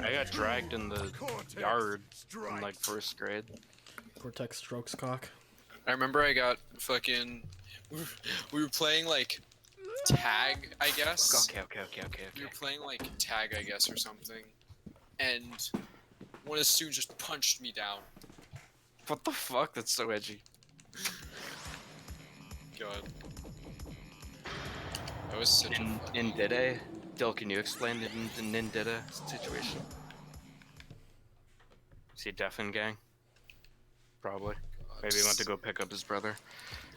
I got dragged in the yard in like first grade. Cortex strokes cock. I remember I got fucking. We were playing like tag, I guess. Okay. We were playing like tag, I guess, or something, and one of the students just punched me down. What the fuck? That's so edgy. God. That was such a In Dide? Dill, can you explain the Nindida situation? Is he deaf in gang? Probably. Maybe he went to go pick up his brother.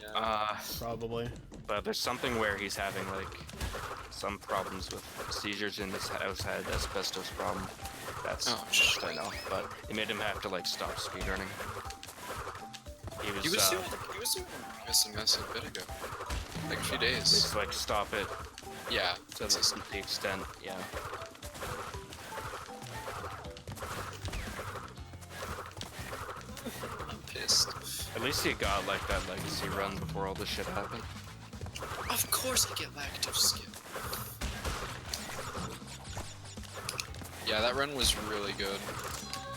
Yeah. Probably. But there's something where he's having like some problems with seizures in his house, had asbestos problem. That's just I know. But it made him have to like stop speedrunning. He was doing SMS a bit ago. Like a few days. It's like stop it. Yeah. To the extent, yeah. I'm pissed. At least he got like that legacy run before all this shit happened. Of course I get lactose skin. Yeah, that run was really good.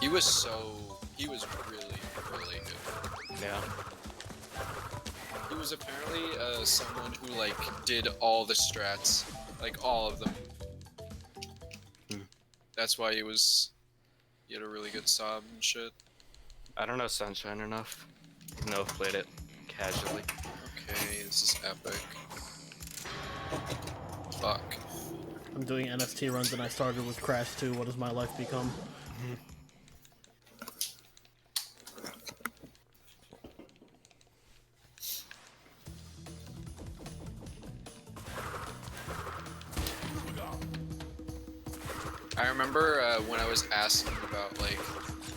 He was really, really good. Yeah. He was apparently someone who like did all the strats, like all of them. That's why he had a really good sob and shit. I don't know Sunshine enough, even though I've played it casually. Okay, this is epic. Fuck. I'm doing NFT runs and I started with Crash 2. What does my life become? I remember when I was asking about like,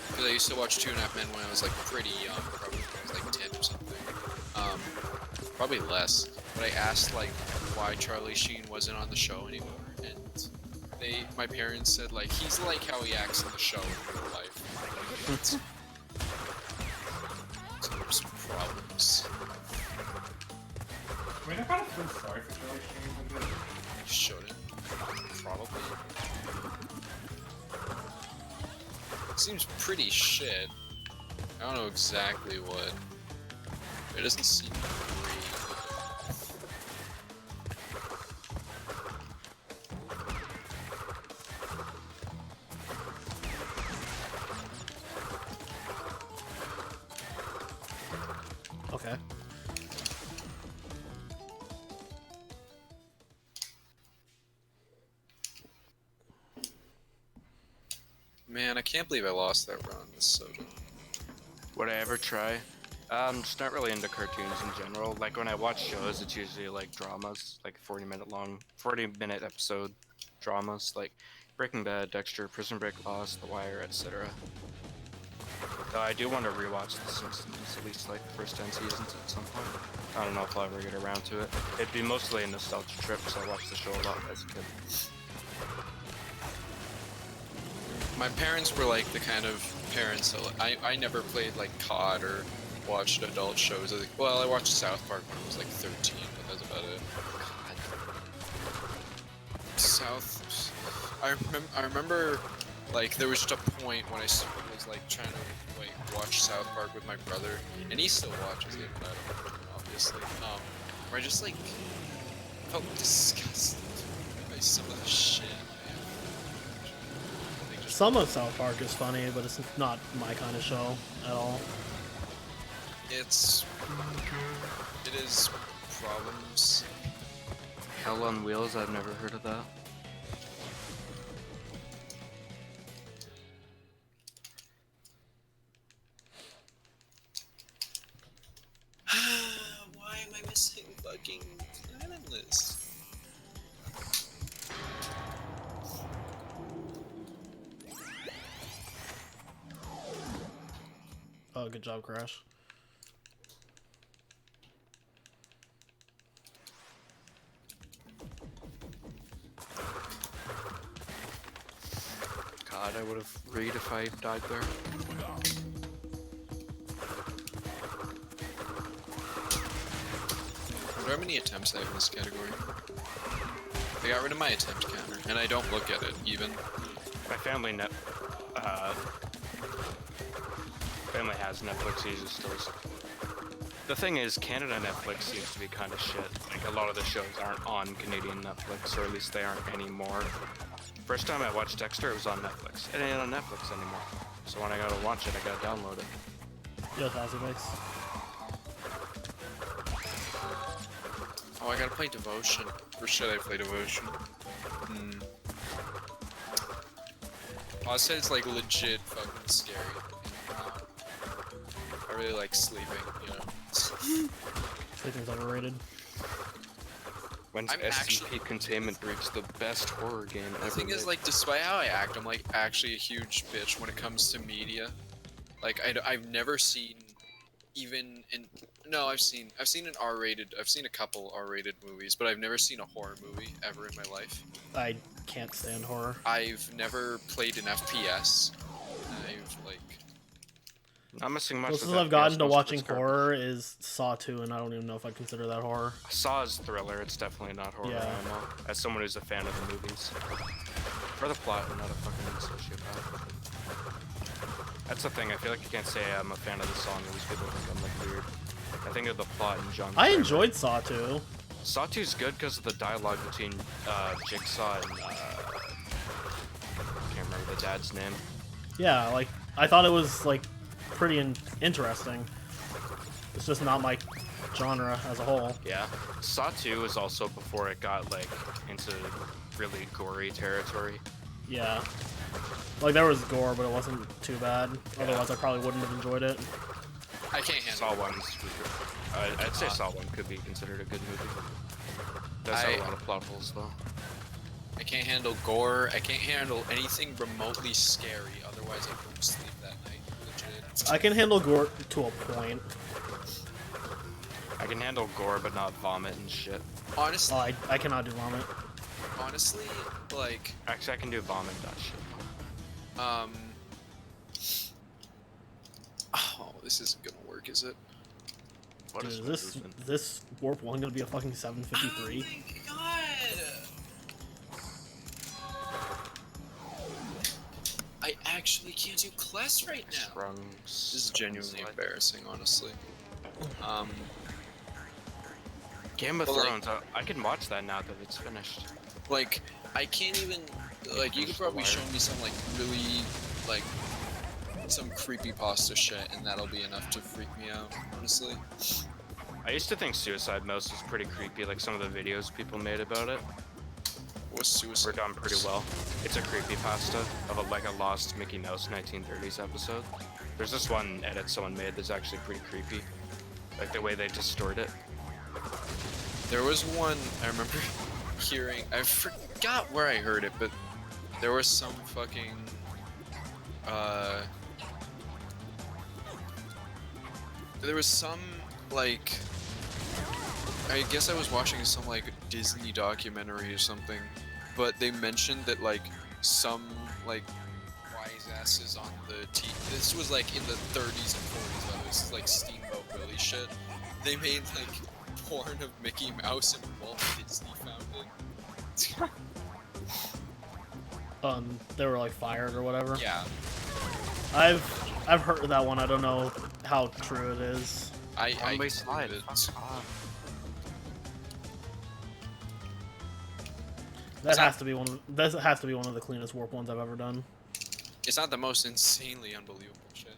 because I used to watch 2.5 Men when I was like pretty young, probably when I was like 10 or something. Probably less. But I asked like why Charlie Sheen wasn't on the show anymore, and my parents said like he's like how he acts in the show in real life. Some problems. I mean, I kind of feel sorry for Charlie Sheen. You shouldn't. Probably. Seems pretty shit. I don't know exactly what. It doesn't seem great. Okay. Man, I can't believe I lost that run. This soda. Would I ever try? Just not really into cartoons in general. Like when I watch shows, it's usually like dramas, like 40-minute episode dramas, like Breaking Bad, Dexter, Prison Break, Lost, The Wire, etc. Though I do want to rewatch The Simpsons, at least like the first 10 seasons at some point. I don't know if I'll ever get around to it. It'd be mostly a nostalgia trip because I watched the show a lot as a kid. My parents were like the kind of parents that I never played like COD or watched adult shows. Well, I watched South Park when I was like 13, but that's about it. God. I remember like there was just a point when I was like trying to like watch South Park with my brother, and he still watches it, but I don't, obviously. Where I just like felt disgusted by some of the shit. Some of South Park is funny, but it's not my kind of show at all. It is problems. Hell on Wheels, I've never heard of that. Why am I missing fucking Animalist? Oh, good job, Crash. God, I would have read if I died there. I wonder how many attempts I have in this category. They got rid of my attempt counter, and I don't look at it even. My family family has Netflix. He just still. The thing is, Canada Netflix seems to be kind of shit. Like, a lot of the shows aren't on Canadian Netflix, or at least they aren't anymore. First time I watched Dexter, it was on Netflix. It ain't on Netflix anymore. So when I gotta watch it, I gotta download it. Yo, Face. Oh, I gotta play Devotion. Or should I play Devotion? Oh, I said it's like legit fucking scary. I really like sleeping, you know. Sleeping's overrated. When's I'm SCP Containment Breach the best horror game ever? The thing is, like, despite how I act, I'm like actually a huge bitch when it comes to media. Like, I've never seen even in I've seen an R-rated. I've seen a couple R-rated movies, but I've never seen a horror movie ever in my life. I can't stand horror. I've never played an FPS. Not missing much. Closest I've gotten to watching horror is Saw 2, and I don't even know if I'd consider that horror. Saw's thriller. It's definitely not horror. Yeah. I know. As someone who's a fan of the movies, for the plot, I'm not a fucking sociopath. That's the thing. I feel like you can't say I'm a fan of the Saw movies. People think I'm like weird. I think of the plot and genre. I enjoyed Saw 2. Saw 2's good because of the dialogue between Jigsaw and I can't remember the dad's name. Yeah, like I thought it was like pretty interesting. It's just not my genre as a whole. Yeah, Saw 2 was also before it got like into really gory territory. Yeah, like there was gore, but it wasn't too bad. Yeah. Otherwise, I probably wouldn't have enjoyed it. I can't handle Saw 1's I'd say Saw 1 could be considered a good movie. Does have a lot of plot holes though. I can't handle gore. I can't handle anything remotely scary. Otherwise, I won't sleep that night. Legit. I can handle gore to a point. I can handle gore, but not vomit and shit. Honestly, Oh, I cannot do vomit. honestly, like, Actually, I can do vomit, that shit. oh, this isn't gonna work, is it? What Dude, is is this warp 1 gonna be a fucking 753? Oh my god! I actually can't do class right now. Rungs, This is genuinely embarrassing, honestly. Game of But, like- Thrones. I can watch that now that it's finished. Like, I can't even, like, you could probably show me some, like, really, like, some creepypasta shit, and that'll be enough to freak me out, honestly. I used to think Suicide Mouse was pretty creepy, like some of the videos people made about it What's were suicide? done pretty well. It's a creepypasta of a lost Mickey Mouse 1930s episode. There's this one edit someone made that's actually pretty creepy, like the way they distort it. There was one, I remember hearing, I forgot where I heard it, but there was some fucking, there was some, like, I guess I was watching some, like, Disney documentary or something, but they mentioned that, like, some, like, wise asses on the this was, like, in the 30s and 40s, though. This is, like, Steamboat Willie shit. They made, like, porn of Mickey Mouse and Walt Disney found it. They were like fired or whatever. Yeah, I've heard of that one. I don't know how true it is. I One-way slide. believe it. Fuck off. That has to be one of the cleanest warp ones I've ever done. It's not the most insanely unbelievable shit.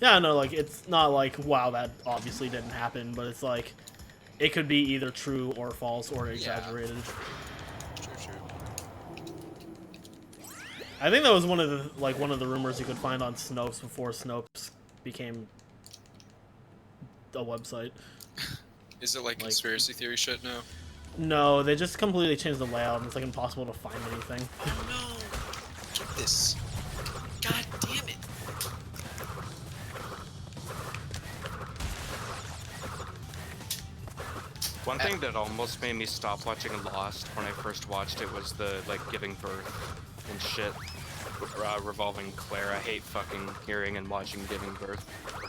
Yeah, I know, like it's not like wow, that obviously didn't happen, but it's like it could be either true or false or exaggerated. True. I think that was one of the rumors you could find on Snopes before Snopes became a website. Is it like conspiracy theory shit now? No, they just completely changed the layout and it's like impossible to find anything. Oh no! Get this! God damn it! One thing that almost made me stop watching Lost when I first watched it was the giving birth and shit revolving Claire. I hate fucking hearing and watching giving birth.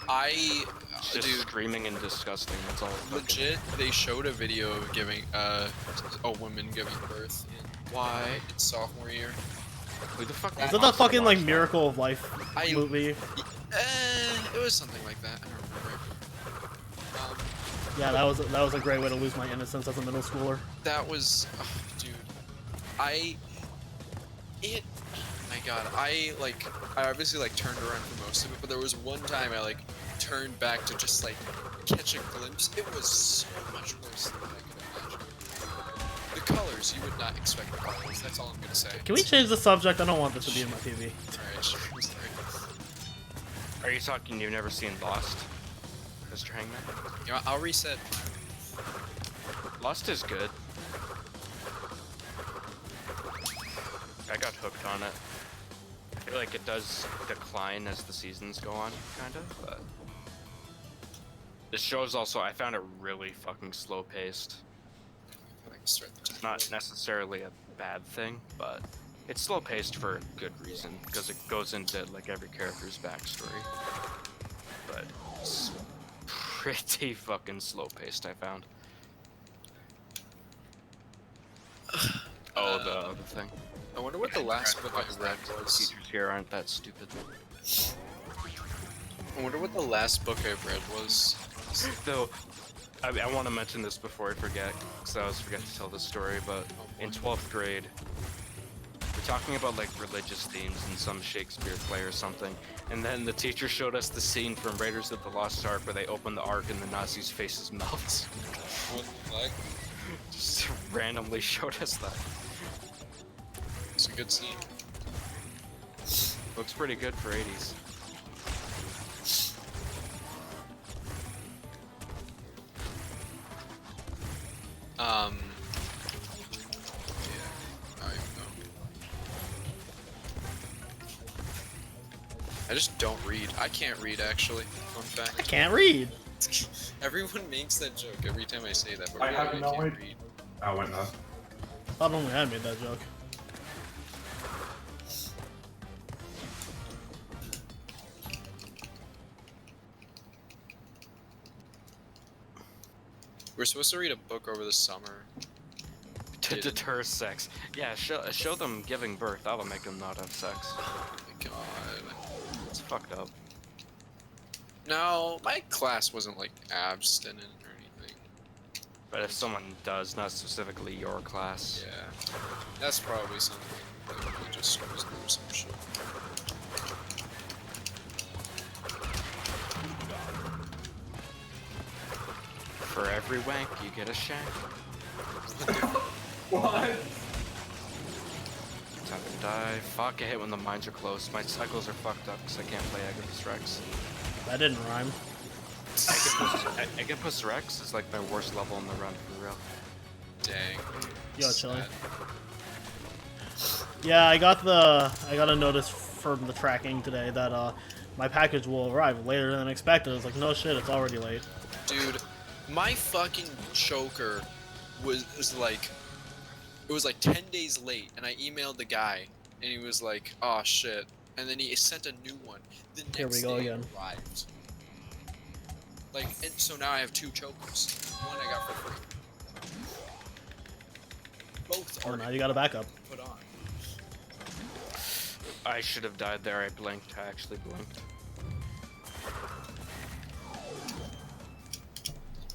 It's Just dude, screaming and disgusting. That's all. legit, they showed a video of giving a woman giving birth in sophomore year, Who the fuck? Is it the fucking like Miracle of Life movie? It was something like that. I don't remember. Yeah, that was a great way to lose my innocence as a middle schooler. That was, oh, dude. Oh my god, I obviously like turned around for most of it, but there was one time I like turned back to just like catch a glimpse. It was so much worse than I could imagine. The colors, you would not expect the colors. That's all I'm gonna say. Can we change the subject? I don't want this to be in my TV. Alright, sure. I'm sorry. Are you talking you've never seen Lost, Mr. Hangman? You know, I'll reset. Lost is good. I got hooked on it. I feel like it does decline as the seasons go on, kind of, but... The show's also, I found it really fucking slow-paced. It's not necessarily a bad thing, but it's slow-paced for a good reason, because it goes into, like, every character's backstory. But it's pretty fucking slow-paced, I found. Oh, the other thing. I wonder what the last book I read was. Teachers here aren't that stupid. I wonder what the last book I read was. Though, I want to mention this before I forget, because I always forget to tell this story, but in 12th grade, we're talking about like religious themes in some Shakespeare play or something, and then the teacher showed us the scene from Raiders of the Lost Ark where they open the Ark and the Nazis' faces melt. What the fuck? Just randomly showed us that. It's a good scene. Looks pretty good for 80s. Yeah, I don't know. I just don't read. I can't read, actually. Fun I fact. can't read. Everyone makes that joke every time I say that, but I really, have no can't idea. read. Oh, wait, no. I thought only I made that joke. We're supposed to read a book over the summer. To Didn't. deter sex. Yeah, show them giving birth. That'll make them not have sex. Oh my god. It's fucked up. No, my class wasn't like abstinent or anything. But if someone does, not specifically your class. Yeah, that's probably something that we just was doing some shit. For every wank, you get a shank. What? Time to die. Fuck, I hate when the mines are close. My cycles are fucked up because I can't play Agathis Rex. That didn't rhyme. Agathis Rex is like my worst level in the run, for real. Dang. Yo, Chili. Sad. Yeah, I got a notice from the tracking today that my package will arrive later than expected. I was like, no shit, it's already late. Dude, my fucking choker was like, it was like 10 days late, and I emailed the guy, and he was like, oh shit, and then he sent a new one. The next Here we go day again. it arrived. Like, and so now I have two chokers. One I got for free. Both Oh, are now you got a backup. put on. I should have died there. I blinked. I actually blinked.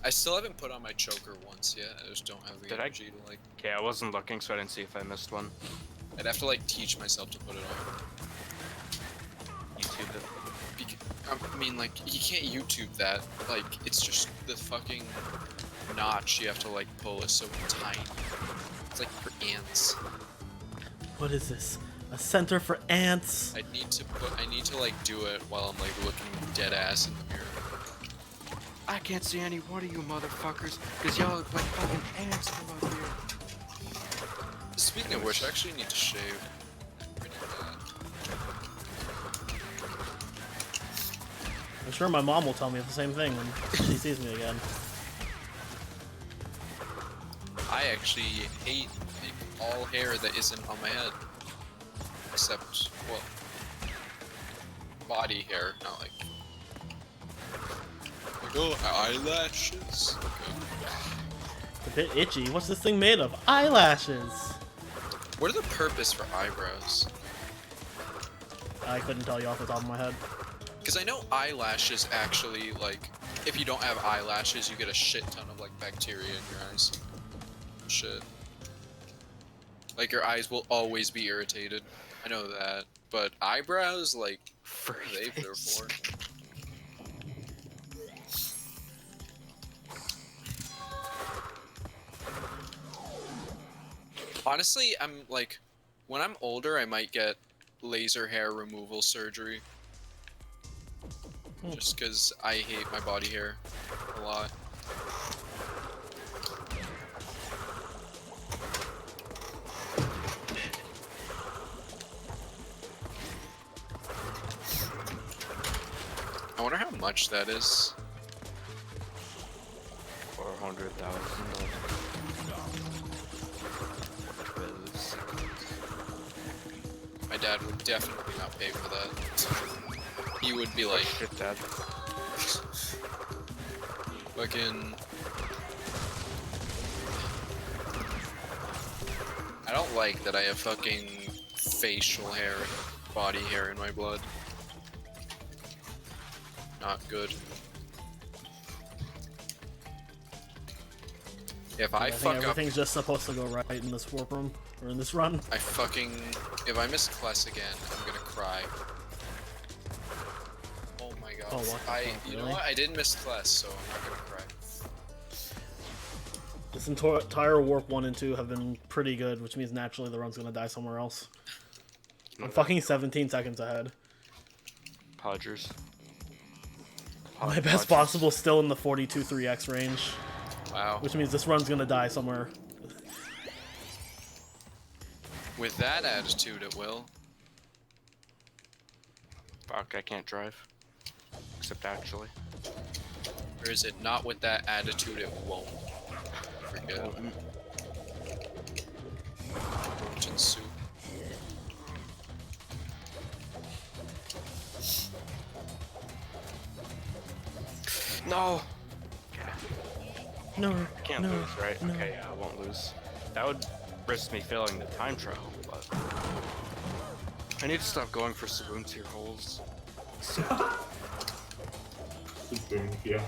I still haven't put on my choker once yet. I just don't have the Did I? energy to like. Okay, I wasn't looking, so I didn't see if I missed one. I'd have to like teach myself to put it on. YouTube it. I mean, like, you can't YouTube that. Like, it's just the fucking notch you have to like pull is so tiny. It's like for ants. What is this? A center for ants? I need to like do it while I'm like looking dead ass in the mirror. I can't see any one of you motherfuckers, because y'all look like fucking ants from up here. Speaking of which, I actually need to shave. Pretty bad. I'm sure my mom will tell me the same thing when she sees me again. I actually hate all hair that isn't on my head. Except, well, body hair, not like oh, eyelashes. Okay. It's a bit itchy. What's this thing made of? Eyelashes! What are the purpose for eyebrows? I couldn't tell you off the top of my head. Because I know eyelashes actually, like, if you don't have eyelashes, you get a shit ton of, like, bacteria in your eyes. Shit. Like, your eyes will always be irritated. I know that. But eyebrows, like, what are they there for? Honestly, I'm, like, when I'm older, I might get laser hair removal surgery. Just because I hate my body hair a lot. I wonder how much that is. $400,000. My dad would definitely not pay for that. He would be like, Shit, Dad. fucking... I don't like that I have fucking facial hair, body hair in my blood. Not good. If I think fuck up, everything's just supposed to go right in this warp room or in this run. if I miss Kless again, I'm gonna cry. Oh my god. Oh, what the fuck, you know really? what? I didn't miss Kless, so I'm not gonna cry. This entire warp 1 and 2 have been pretty good, which means naturally the run's gonna die somewhere else. I'm fucking 17 seconds ahead. Podgers. My best possible still in the 42 3x range, Wow. which means this run's gonna die somewhere. With that attitude, it will. Fuck, I can't drive. Except actually. Or is it not with that attitude, it won't? Forget it. Roach soup. No! No, Can't no, lose, right? no. Okay, yeah, I won't lose. That would risk me failing the time trial, but... I need to stop going for Saboon tier holes. Yeah.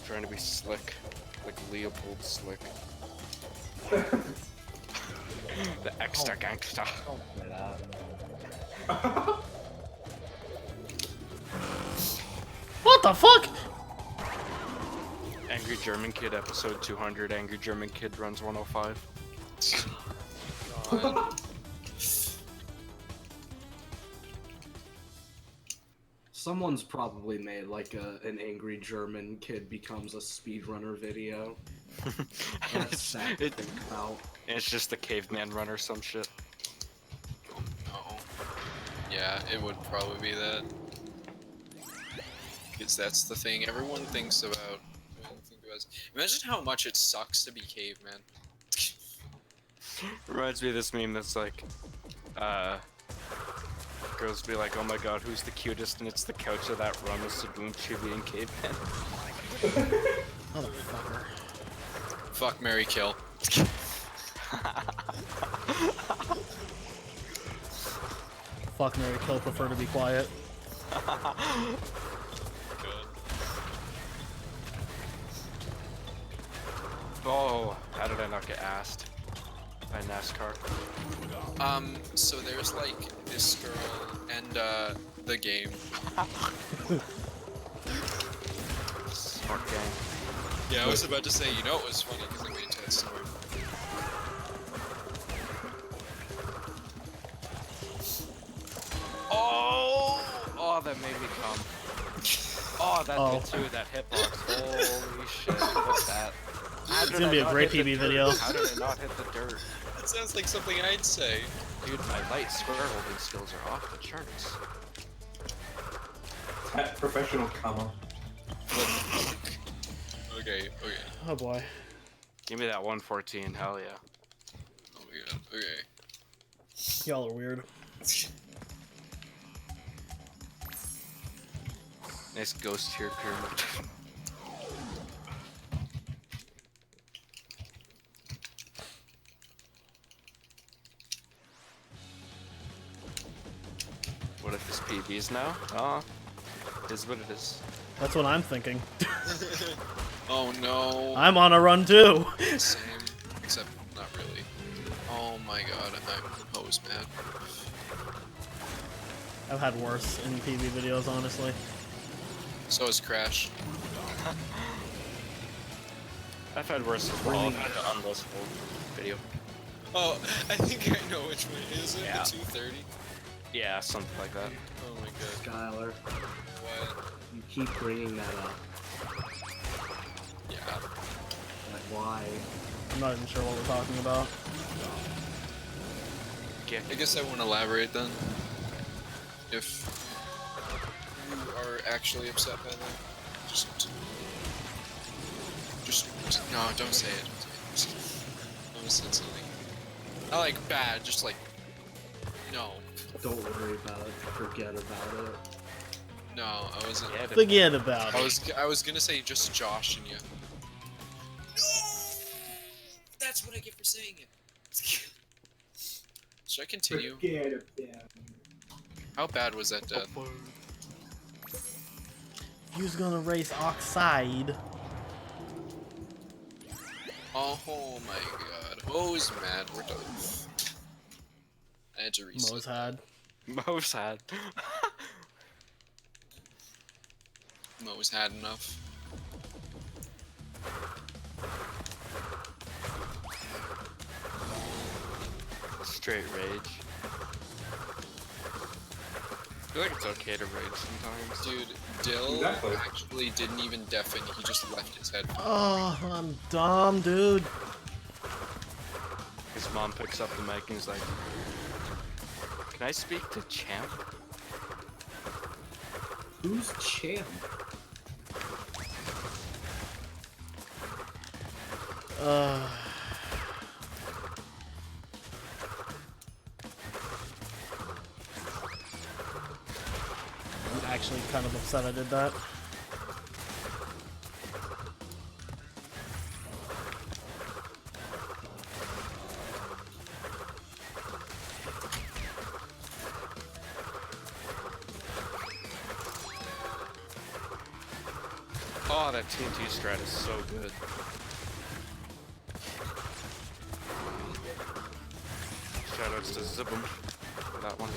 Trying to be slick. Like Leopold slick. The extra gangsta. Don't say that. What the fuck? Angry German Kid episode 200. Angry German Kid runs 105. Someone's probably made like an angry German kid becomes a speedrunner video. That's sad to think about. It's just the caveman run or some shit. Oh. Yeah, it would probably be that. Because that's the thing everyone thinks about. Imagine how much it sucks to be caveman. Reminds me of this meme that's like, girls be like, oh my god, who's the cutest? And it's the couch of that run with Saboon, Chibi, and Caveman. Motherfucker. Fuck, marry, kill. Fuck, Mary, kill, prefer to be quiet. Oh, how did I not get asked by NASCAR? So there's like this girl and the game. Smart gang. Yeah, I was about to say, you know, it was funny because I made that story. Oh, that made me come. Oh, that did too, that hitbox. Holy shit, what's that? It's gonna be a great PB video. How did I not hit the dirt? That sounds like something I'd say. Dude, my light square holding skills are off the charts. Professional comma. Okay. Oh boy. Give me that 114, hell yeah. Oh my god, okay. Y'all are weird. Nice ghost tier pyramid. PBs now. Oh, is what it is. That's what I'm thinking. Oh no. I'm on a run too. Same, except not really. Oh my god, I'm hose mad. I've had worse in PB videos, honestly. So is Crash. I've had worse as well. I've had to unlist whole video. Oh, I think I know which one it is. Yeah. The 230. Yeah, something like that. Oh my god. Skylar, What? you keep bringing that up. Yeah. Like, why? I'm not even sure what we're talking about. Okay. I guess I won't elaborate then. If you are actually upset by that, just no, don't say it. I was saying something. Not like bad, just like no. Don't worry about it. Forget about it. No, I wasn't. Forget about it. I was gonna say just Josh and you. No, that's what I get for saying it. Should I continue? Forget it. How bad was that death? Who's gonna race Oxide? Oh my god. Mo's mad. We're done. I had to reset. Mo's had. Mo's had. Mo's had enough. Straight rage. I feel like it's okay to rage sometimes. Dude, Dill Exactly. actually didn't even deafen, he just left his head. Oh, I'm dumb, dude. His mom picks up the mic and he's like, "Can I speak to Champ?" Who's Champ? I'm actually kind of upset I did that. Oh, that TNT strat is so good. Shoutouts to Zibum for that one.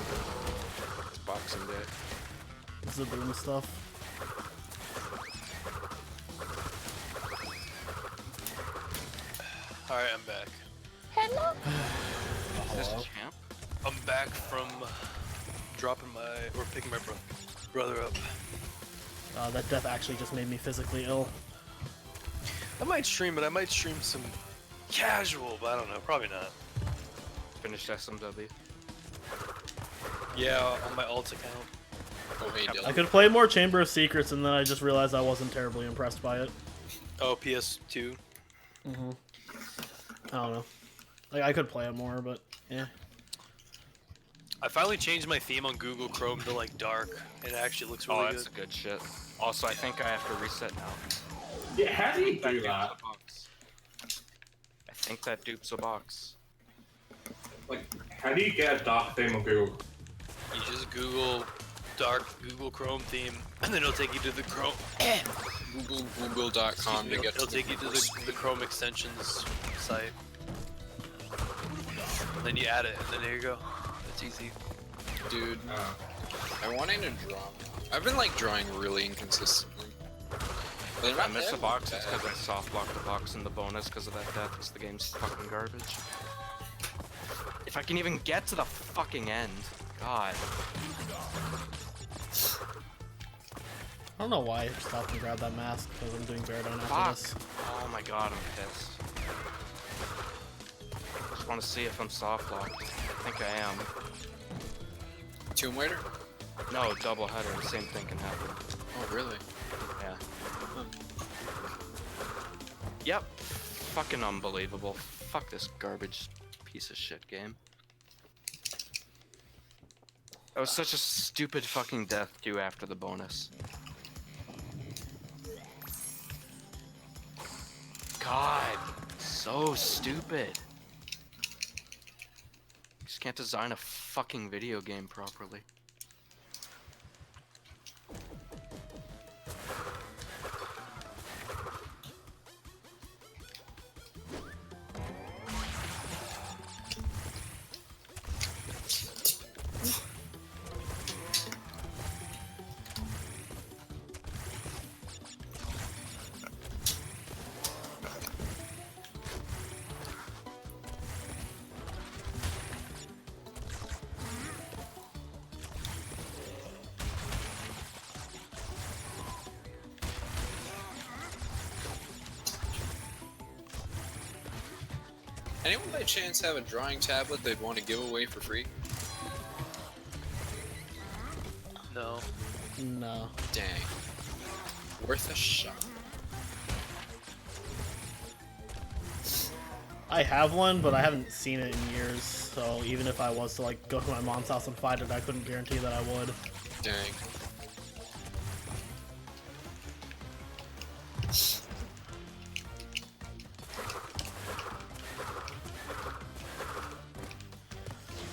It's Boxing Day. Zaboom stuff. Alright, I'm back. Is this Champ? I'm back from picking my brother up. That death actually just made me physically ill. I might stream it. I might stream some casual, but I don't know. Probably not. Finished SMW. Yeah, on my alt account. Oh, hey, Dill. I could play more Chamber of Secrets, and then I just realized I wasn't terribly impressed by it. Oh, PS2. I don't know. Like, I could play it more, but yeah. I finally changed my theme on Google Chrome to like dark, and it actually looks really Oh, that's good. good shit. Also, I think I have to reset now. Yeah, how do you That do dupe's that? a box. I think that dupe's a box. Like, how do you get a dark theme on Google? You just Google dark Google Chrome theme, and then it'll take you to the Chrome. Google.com to get It'll to take you to the Chrome extensions site. And then you add it, and then there you go. It's easy. Dude, I wanted to draw. I've been like drawing really inconsistently. But If I miss a box, it's because I soft blocked the box in the bonus because of that death, because the game's fucking garbage. If I can even get to the fucking end. God. I don't know why I stopped and grabbed that mask, because I'm doing bear down after Fuck. this. Oh my god, I'm pissed. Just want to see if I'm soft locked. I think I am. Tomb Raider? No, double header, the same thing can happen. Oh, really? Yeah. Yep. Fucking unbelievable. Fuck this garbage piece of shit game. That was such a stupid fucking death too after the bonus. God, so stupid. Just can't design a fucking video game properly. Anyone by chance have a drawing tablet they'd want to give away for free? No. No. Dang. Worth a shot. I have one, but I haven't seen it in years. So even if I was to like go to my mom's house and find it, I couldn't guarantee that I would. Dang.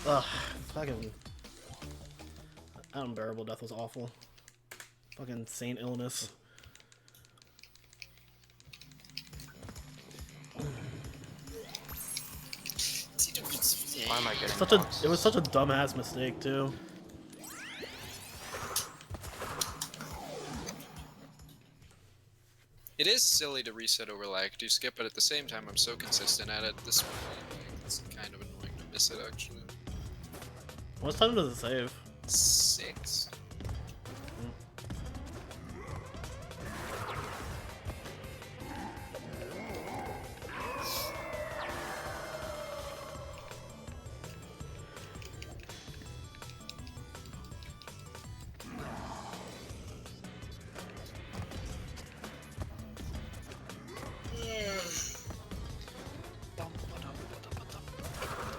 Ugh, fucking. That unbearable death was awful. Fucking Sane illness. Why am I getting Such a. boxes? It was such a dumbass mistake too. It is silly to reset over lag, do skip, but at the same time, I'm so consistent at it. This one, it's kind of annoying to miss it actually. What time does it save? 6.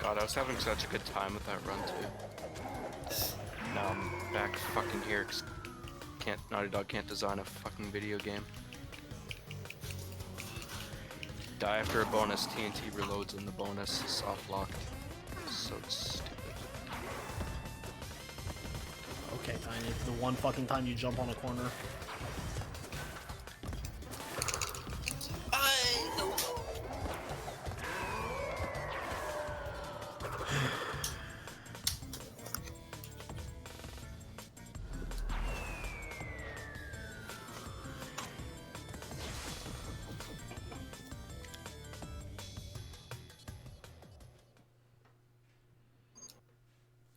God, I was having such a good time with that run too. Now I'm back fucking here 'cause Naughty Dog can't design a fucking video game. Die after a bonus, TNT reloads in the bonus, soft locked. So stupid. Okay, Tiny. The one fucking time you jump on a corner.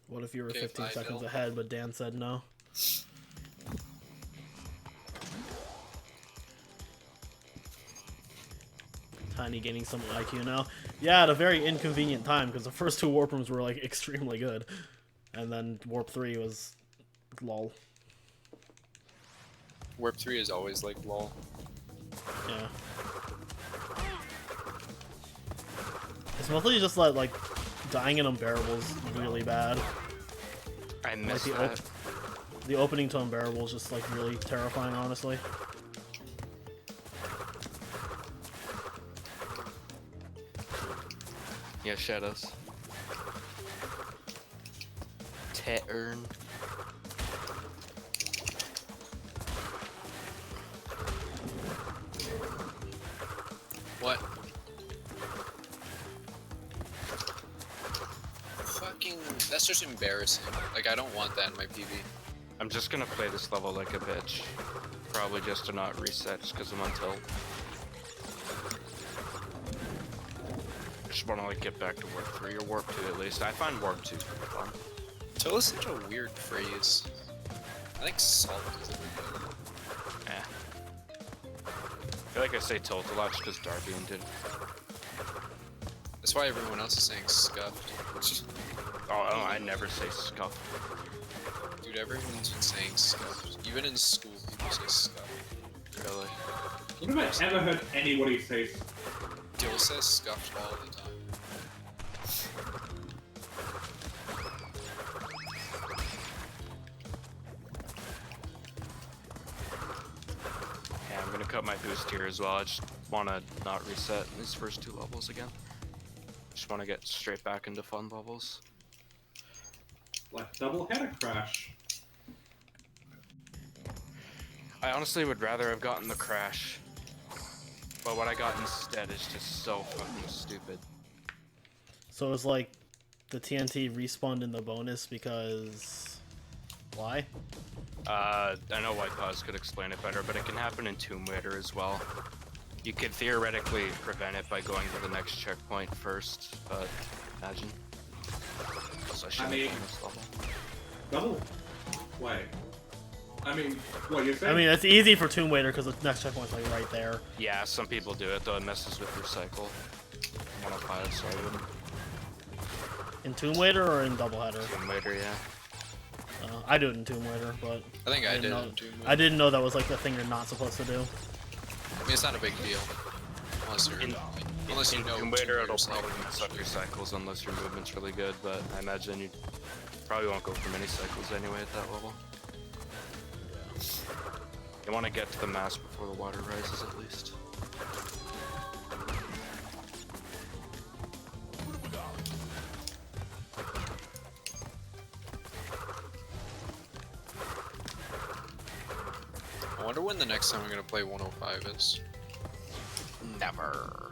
What if you were Okay, 15 bye, seconds Bill. ahead, but Dan said no? Tiny gaining some IQ now. Yeah, at a very inconvenient time, because the first 2 warp rooms were like extremely good. And then warp 3 was lol. Warp 3 is always like lol. Yeah. It's mostly just like dying in Unbearable is really bad. I Like missed the, that. the opening to Unbearable is just like really terrifying, honestly. Yeah, shadows. Tettern. What? Fucking, that's just embarrassing. Like, I don't want that in my PB. I'm just gonna play this level like a bitch. Probably just to not reset just because I'm on tilt. I just wanna like get back to warp 3 or warp 2 at least. I find warp 2 pretty fun. Till is such a weird phrase. I think salt is it. Eh. I feel like I say tilt a lot just because Darbian did. That's why everyone else is saying scuffed. Oh, I never say scuff. Dude, everyone's been saying scuffed. Even in school, people say scuffed. Really. When have I ever heard anybody say Dill says scuffed all the time. Yeah, I'm gonna cut my boost here as well. I just wanna not reset these first 2 levels again. Just wanna get straight back into fun levels. like double header crash? I honestly would rather have gotten the crash. But what I got instead is just so fucking stupid. So it's like the TNT respawned in the bonus because... Why? I know White Paws could explain it better, but it can happen in Tomb Raider as well. You could theoretically prevent it by going to the next checkpoint first, but imagine. Also, I shouldn't mean- have done this level. Double? Wait. I mean, what you're I saying? mean, it's easy for Tomb Raider because the next checkpoint's like right there. Yeah, some people do it though, it messes with your cycle. 105, so I wouldn't. In Tomb Raider or in Doubleheader? Tomb Raider, yeah. I do it in Tomb Raider, but I think I did. know, In Tomb Raider. I didn't know that was like the thing you're not supposed to do. I mean, it's not a big deal. Unless you're, unless you know Tomb Raider, it'll Raider's, like, probably mess up your cycles unless your movement's really good, but I imagine you probably won't go for many cycles anyway at that level. You want to get to the mast before the water rises at least. I wonder when the next time I'm gonna play 105 is. Never.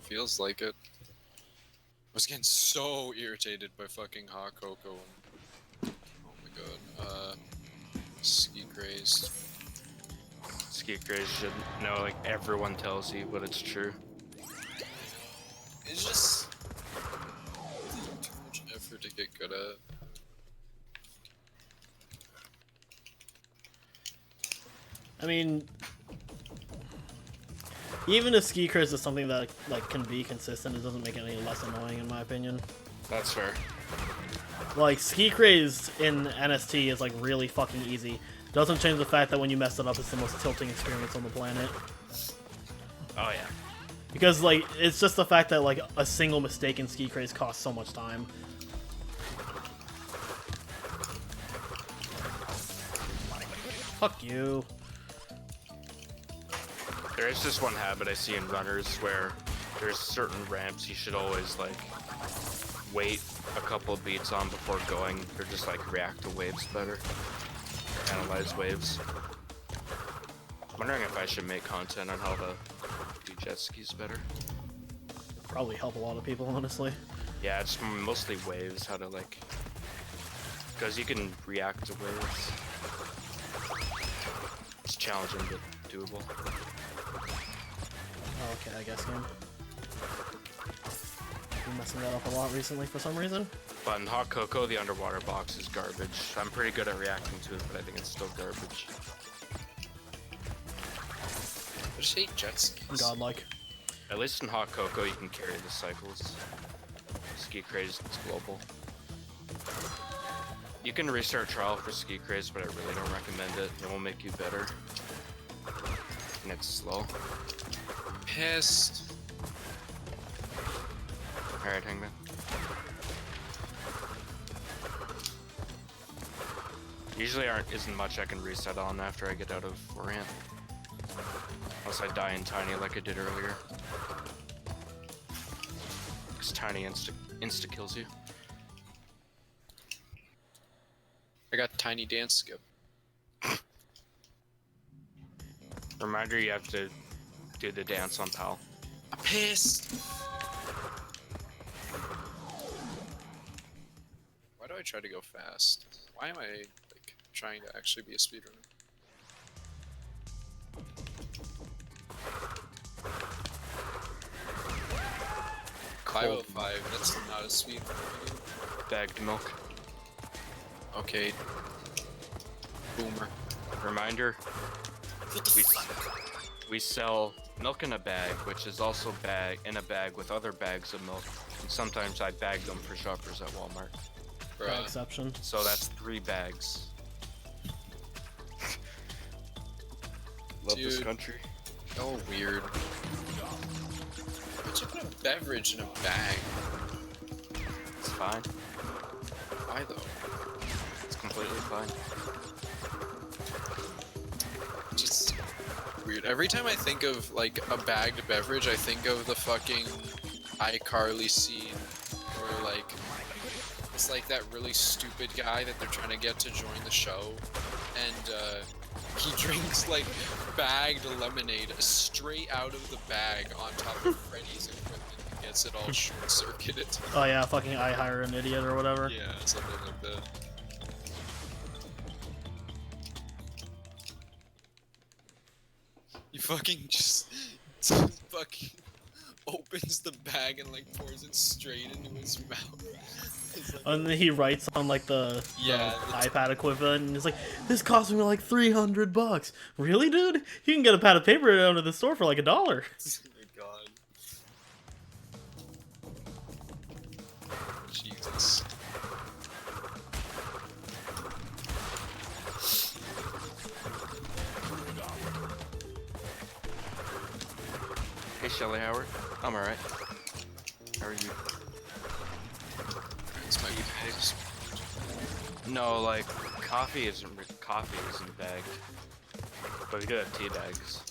Feels like it. I was getting so irritated by fucking hot cocoa. Oh my god. Ski crazed. Ski craze should know, like everyone tells you, but it's true. It's just too much effort to get good at. I mean, even if ski craze is something that like can be consistent, it doesn't make it any less annoying in my opinion. That's fair. Like ski craze in NST is like really fucking easy. Doesn't change the fact that when you mess it up, it's the most tilting experience on the planet. Oh yeah. Because like it's just the fact that like a single mistake in ski craze costs so much time. Fuck you. There is just one habit I see in runners where there's certain ramps you should always like wait a couple of beats on before going, or just like react to waves better, or analyze waves. I'm wondering if I should make content on how to do jet skis better. Probably help a lot of people, honestly. Yeah, it's mostly waves, how to like, because you can react to waves. It's challenging but doable. Oh, okay, I guess game. Been messing that up a lot recently for some reason. But in Hot Cocoa, the underwater box is garbage. I'm pretty good at reacting to it, but I think it's still garbage. I just hate jet skis. Godlike. At least in Hot Cocoa, you can carry the cycles. Ski Craze, it's global. You can restart trial for Ski Craze, but I really don't recommend it. It will make you better. And it's slow. Pissed. Alright, Hangman. Usually isn't much I can reset on after I get out of ramp. Unless I die in Tiny like I did earlier. Because Tiny insta kills you. I got tiny dance skip. Reminder, you have to do the dance on Pal. I'm pissed. Why do I try to go fast? Why am I like trying to actually be a speedrunner? Cold 505, that's not a speedrunner. bagged milk. Okay. Boomer. Reminder, What the fuck? we sell milk in a bag, which is also in a bag with other bags of milk. And sometimes I bag them for shoppers at Walmart. By Bruh. exception. So that's 3 bags. Love this Dude. country. Oh, weird. Why'd you put a beverage in a bag? It's fine. Why though? It's completely fine. Just weird. Every time I think of like a bagged beverage, I think of the fucking iCarly scene where like it's like that really stupid guy that they're trying to get to join the show, and he drinks like bagged lemonade straight out of the bag on top of Freddy's equipment and gets it all short-circuited. Oh yeah, fucking I hire an idiot or whatever. Yeah, something like that. He fucking just fucking opens the bag and like pours it straight into his mouth. It's like, And then he writes on like the Yeah, the iPad equivalent, and he's like, "This cost me like $300." Really, dude? You can get a pad of paper out of the store for like $1. oh my god. Jesus. Hey, Shelly Howard. I'm alright. How are you? It's my bags. No, like coffee isn't bagged, but we do have tea bags.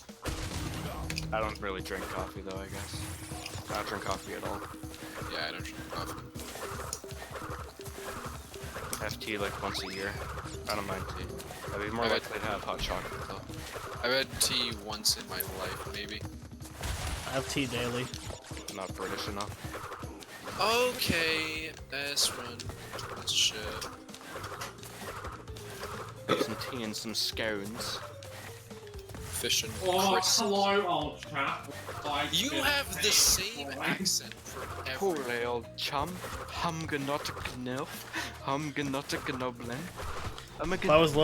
I don't really drink coffee though. I guess I don't drink coffee at all. Yeah, I don't drink coffee. I have tea like once a year. I don't mind tea. I'd be more likely to have hot chocolate though. I've had tea once in my life, maybe. I have tea daily. I'm not British enough. Okay, best run. Let's shit. Some tea and some scones. Fish and Oh, crisps. hello, old chap. You have the same accent for every. Poor old chum. Humgenotta knilf. Humgenotta gnoblin. If I was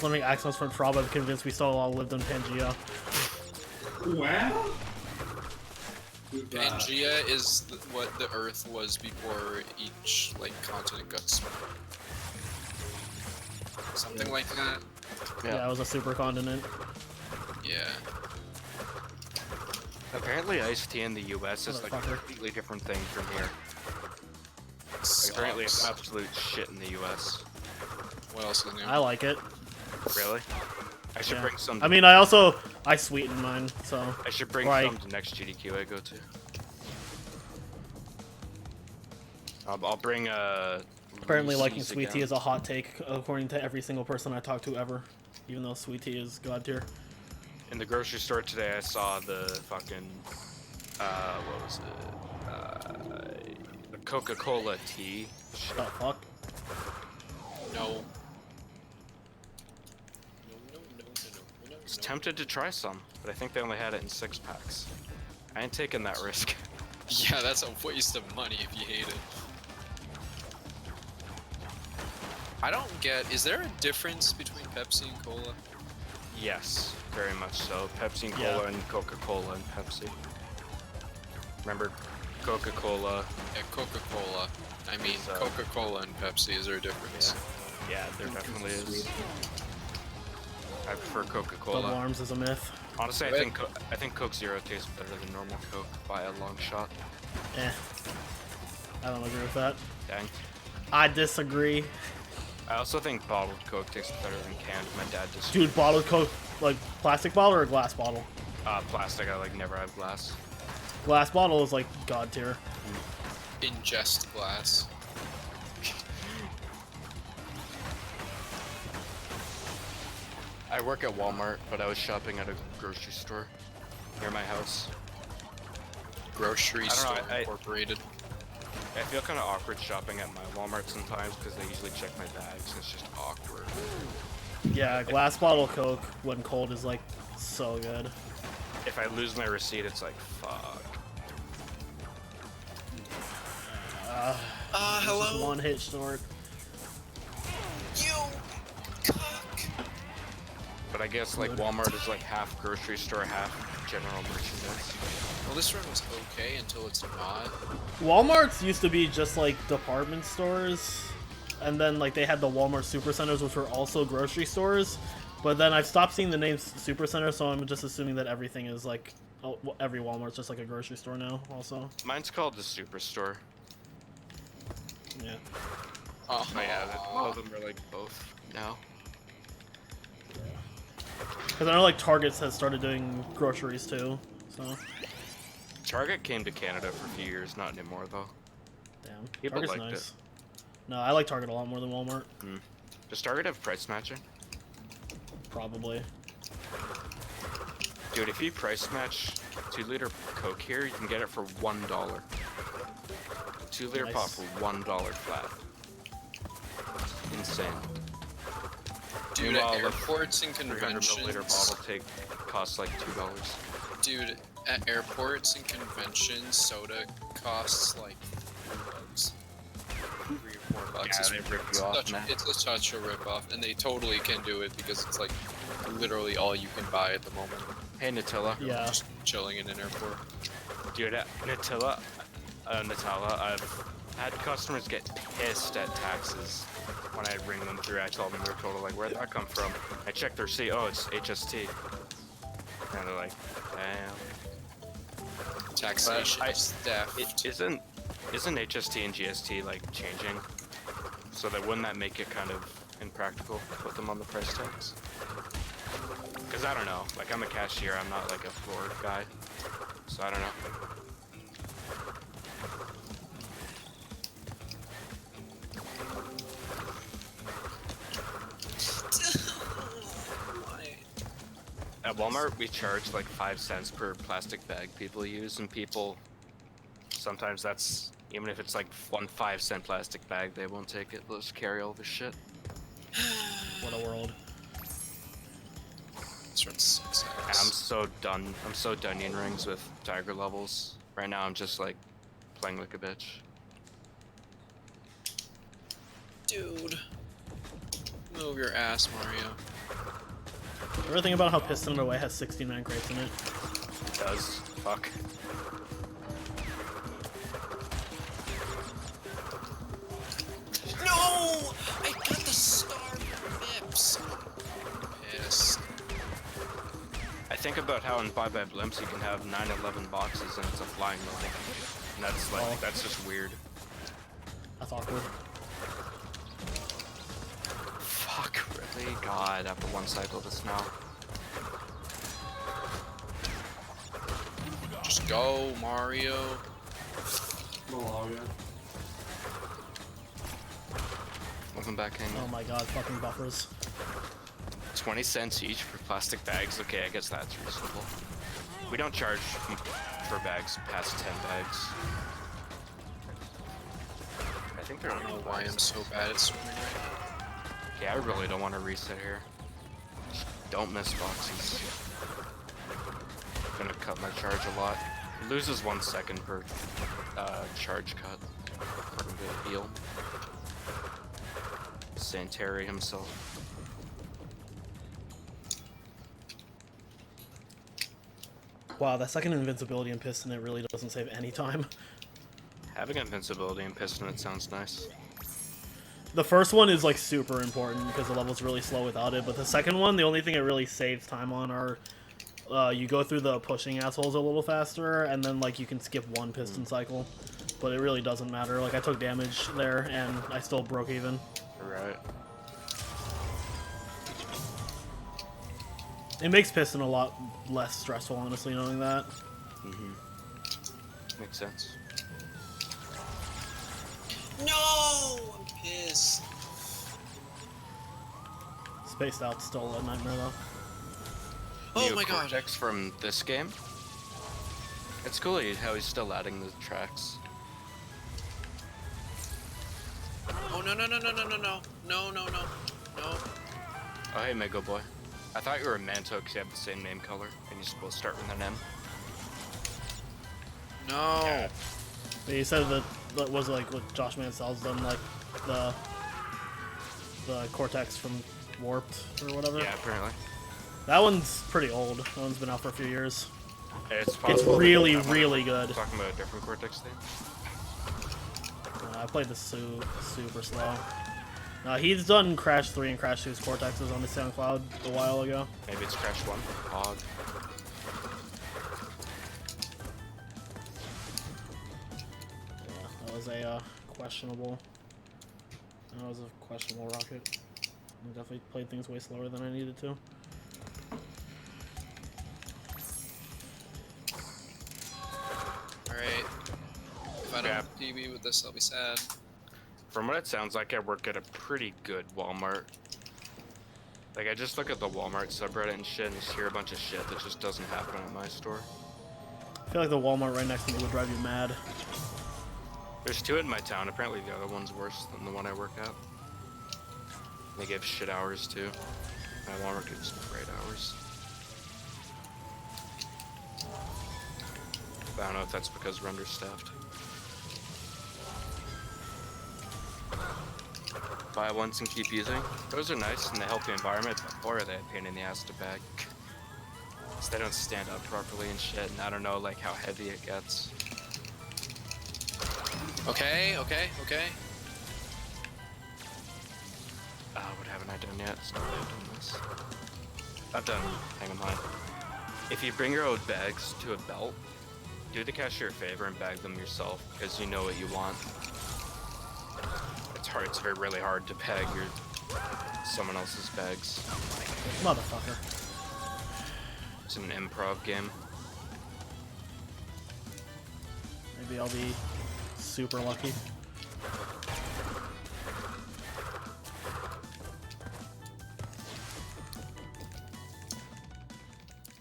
learning accents from Traba, I'm convinced we still all lived in Pangea. Where? Pangea is what the Earth was before each like continent got split. Something like that. Yeah, it was a supercontinent. Yeah. Apparently iced tea in the US is like a Motherfucker. completely different thing from here. Like, apparently it's Sucks. absolute shit in the US. What else is new? I like it. Really? I should Yeah. bring some. I mean, I sweeten mine, so. I should bring Right. some to next GDQ I go to. I'll bring Apparently, liking Reese's sweet tea again. is a hot take, according to every single person I talk to ever. Even though sweet tea is god tier. In the grocery store today, I saw the fucking what was it? The Coca-Cola tea. The fuck? No. No, I was tempted to try some, but I think they only had it in 6-packs. I ain't taking that risk. Yeah, that's a waste of money if you hate it. I don't get, is there a difference between Pepsi and Cola? Yes, very much so. Pepsi and Yeah. Cola and Coca-Cola and Pepsi. Remember, Coca-Cola. Yeah, Coca-Cola. I mean, So- Coca-Cola and Pepsi, is there a difference? Yeah, there definitely is. I prefer Double Coca-Cola. arms is a myth. Honestly, Red- I think Coke Zero tastes better than normal Coke by a long shot. Eh. I don't agree with that. Dang. I disagree. I also think bottled Coke tastes better than canned. My dad just Dude, bottled Coke, like plastic bottle or glass bottle? plastic. I like never have glass. Glass bottle is like god tier. Ingest glass. I work at Walmart, but I was shopping at a grocery store near my house. Grocery I don't store know, incorporated. I feel kind of awkward shopping at my Walmart sometimes because they usually check my bags. And it's just awkward. Yeah, glass bottle Coke when cold is like so good. If I lose my receipt, it's like fuck. Just Hello? one hit short. You cock! But I guess like Walmart is like half grocery store, half general merchandise. Well, this run was okay until it's not. Walmart's used to be just like department stores, and then like they had the Walmart Supercenters, which were also grocery stores. But then I've stopped seeing the names Supercenter, so I'm just assuming that everything is like every Walmart's just like a grocery store now. Also, Mine's called the Superstore. yeah. Oh, Yeah, all of them are like both now. Because I know like Target's has started doing groceries too. So Target came to Canada for a few years, not anymore though. damn, People Target's liked nice. No, I like Target a lot more than Walmart. Does Target have price matching? Probably. Dude, if you price match 2-liter Coke here, you can get it for $1. 2-liter Nice. pop for $1 flat. Insane. dude, Meanwhile, at the airports and 300 milliliter conventions. bottle costs like $2. Dude, at airports and conventions, soda costs like $3 or $4. Yeah, It's they rip you off, man. It's such a rip-off, and they totally can do it because it's like literally all you can buy at the moment. Hey, Nutella. Yeah. Just chilling in an airport. Dude, at Nutella, I've had customers get pissed at taxes when I ring them through. I told them their total, like, where'd that come from? I checked their receipt. Oh, it's HST. And they're like, damn. Taxation But is theft. Isn't HST and GST like changing? So that wouldn't that make it kind of impractical to put them on the price tags? Because I don't know. Like, I'm a cashier. I'm not like a floor guy. So I don't know. At Walmart, we charge like 5 cents per plastic bag people use, and people, sometimes that's, even if it's like 1 5-cent plastic bag, they won't take it. They'll just carry all the shit. What a world. This one sucks And ass. I'm so done in rings with tiger levels. Right now, I'm just like playing like a bitch. Dude. Move your ass, Mario. Ever think about how Piston Away has 69 crates in it? It does. Fuck. No! I got the star Mips. Pissed. I think about how in Bye Bye Blimps you can have 9/11 boxes and it's a flying level. And that's like, Oh. that's just weird. That's awkward. Fuck, really? God, after one cycle this now. Just go, Mario. Malaga. Welcome back, King. Oh my god, fucking buffers. 20 cents each for plastic bags? Okay, I guess that's reasonable. We don't charge for bags past 10 bags. I think they're I don't know why I'm so bad at swimming right now. Yeah, I really don't want to reset here. Just don't miss boxes. Gonna cut my charge a lot. Loses 1 second per charge cut. According to Heal. Sane himself. Wow, that second invincibility in Piston, it really doesn't save any time. Having invincibility in Piston, it sounds nice. The first one is like super important because the level's really slow without it, but the second one, the only thing it really saves time on are you go through the pushing assholes a little faster, and then like you can skip one piston cycle, but it really doesn't matter. Like I took damage there and I still broke even. Right. It makes piston a lot less stressful, honestly, knowing that. Makes sense. No! I'm pissed. Spaced out still a nightmare though. Oh New my god. Cortex from this game. It's cool how he's still adding the tracks. Oh no no no no no no no no no no no. Oh hey Mega Boy. I thought you were a Manto because you have the same name color and you're supposed to start with an M. No. But you said that was like what Josh Mansell's done, like the Cortex from Warped or whatever. Yeah, apparently. That one's pretty old. That one's been out for a few years. It's It's possible really, that really I'm good. talking about a different Cortex thing. I played this super slow. He's done Crash 3 and Crash 2's Cortexes on his SoundCloud a while ago. Maybe it's Crash 1 Hog. Yeah, that was a questionable. That was a questionable rocket. I definitely played things way slower than I needed to. Alright. If I don't Yeah. have DB with this, I'll be sad. From what it sounds like, I work at a pretty good Walmart. Like, I just look at the Walmart subreddit and shit and just hear a bunch of shit that just doesn't happen at my store. I feel like the Walmart right next to me would drive you mad. There's 2 in my town. Apparently the other one's worse than the one I work at. They give shit hours too. My Walmart gives great hours. But I don't know if that's because we're understaffed. Buy once and keep using. Those are nice and they help the environment, but boy are they a pain in the ass to bag. So they don't stand up properly and shit, and I don't know like how heavy it gets. Okay, okay, okay. What haven't I done yet? It's not really done this. I've done Hang 'em High. If you bring your own bags to a belt, do the cashier a favor and bag them yourself, because you know what you want. It's hard. It's really hard to bag someone else's bags. Motherfucker. It's an improv game. Maybe I'll be super lucky.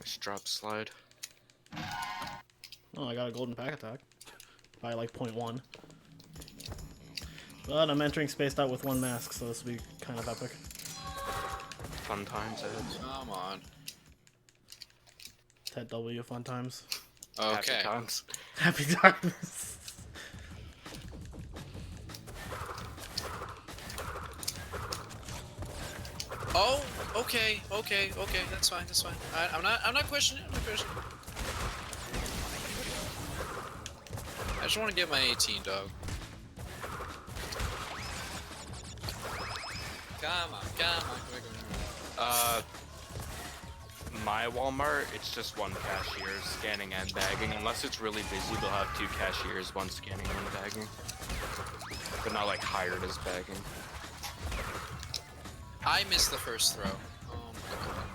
Nice drop slide. Oh, I got a golden pack attack. By like 0.1. But I'm entering Spaced Out with 1 mask, so this will be kind of epic. Fun times ahead. Come on. Ted W, fun times. Okay. Happy times. Happy times. Oh, okay, okay, okay. That's fine. That's fine. I'm not questioning. I'm not questioning. I just want to get my 18, dog. Come on, come on. My Walmart, it's just 1 cashier scanning and bagging. Unless it's really busy, they'll have 2 cashiers, 1 scanning and 1 bagging. But not like hired as bagging. I missed the first throw. Oh my god.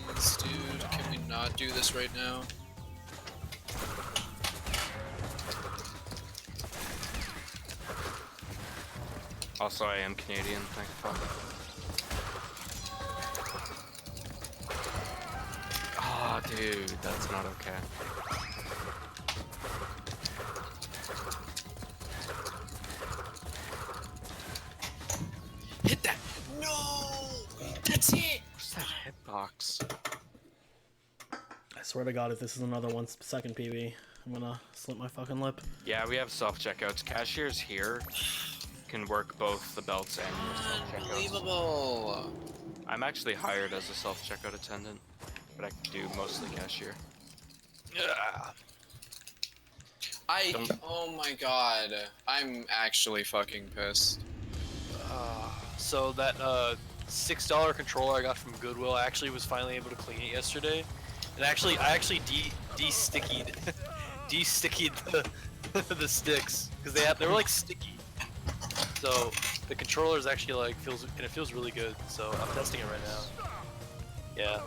Please, dude, can we not do this right now? Also, I am Canadian, thank fuck. Oh, dude, that's not okay. Hit that! No! That's it! What's that hitbox? I swear to God, if this is another 1 second PB, I'm gonna slip my fucking lip. Yeah, we have self-checkouts. Cashiers here can work both the belts and the self-checkouts. Unbelievable! I'm actually hired as a self-checkout attendant, but I do mostly cashier. Yeah. Oh my god. I'm actually fucking pissed. So that $6 controller I got from Goodwill, I actually was finally able to clean it yesterday. And I actually de-stickied the sticks because they were like sticky. So the controller is actually like feels really good. So I'm testing it right now. Yeah.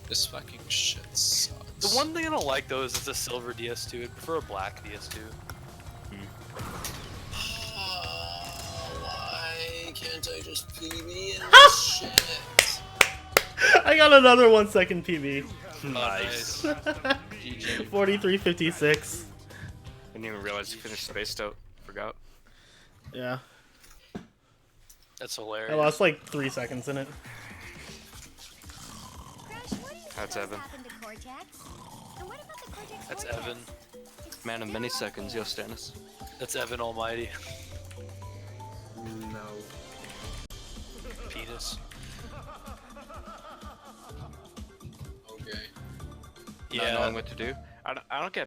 This fucking shit sucks. The one thing I don't like though is it's a silver DS2. I prefer a black DS2. Why can't I just PB in this shit? I got another 1 second PB. Nice. GG. 43.56. Didn't even realize you finished Spaced Out. Forgot. Yeah. That's I hilarious. lost like 3 seconds in it. That's Evan. That's Evan. Man of many seconds, yo Stannis. That's Evan Almighty. No. Penis. Not Yeah. knowing what to do. I don't get